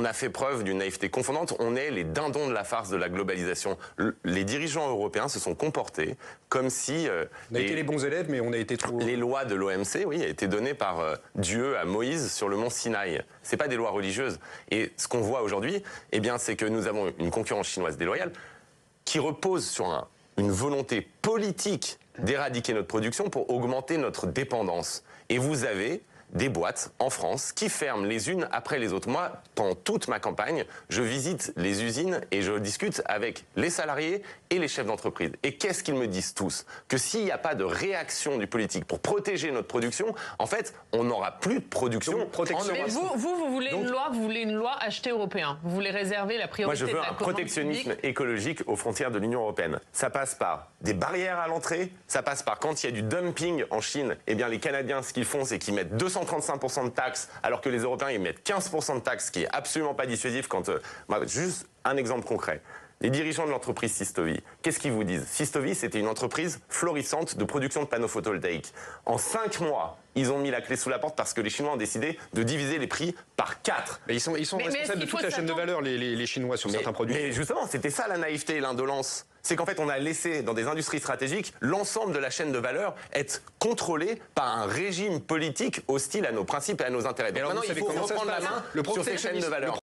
on a fait preuve d'une naïveté confondante. On est les dindons de la farce de la globalisation. Les dirigeants européens se sont comportés comme si... on a été les bons élèves, mais on a été trop... Les lois de l'OMC, oui, été données par Dieu à Moïse sur le mont Sinaï. C'est pas des lois religieuses. Et ce qu'on voit aujourd'hui, eh bien, c'est que nous avons une concurrence chinoise déloyale qui repose sur une volonté politique d'éradiquer notre production pour augmenter notre dépendance. Et vous avez des boîtes en France qui ferment les unes après les autres. Moi, pendant toute ma campagne, je visite les usines et je discute avec les salariés et les chefs d'entreprise. Et qu'est-ce qu'ils me disent tous? Que s'il n'y a pas de réaction du politique pour protéger notre production, en fait, on n'aura plus de production. Donc, protection. Mais vous voulez une loi achetée européen. Vous voulez réserver la priorité. Moi, je veux de la un protectionnisme écologique aux frontières de l'Union européenne. Ça passe par des barrières à l'entrée, ça passe par quand il y a du dumping en Chine, eh bien les Canadiens, ce qu'ils font, c'est qu'ils mettent 235% de taxes, alors que les Européens, ils mettent 15% de taxes, ce qui est absolument pas dissuasif quand... juste un exemple concret. Les dirigeants de l'entreprise Systovi, qu'est-ce qu'ils vous disent? Systovi, c'était une entreprise florissante de production de panneaux photovoltaïques. En 5 mois, ils ont mis la clé sous la porte parce que les Chinois ont décidé de diviser les prix par 4. Mais ils sont responsables de toute la chaîne de valeur, les Chinois, sur certains produits. Mais justement, c'était ça la naïveté et l'indolence. C'est qu'en fait, on a laissé dans des industries stratégiques l'ensemble de la chaîne de valeur être contrôlée par un régime politique hostile à nos principes et à nos intérêts. Donc maintenant, il faut reprendre la main sur ces chaînes de valeur.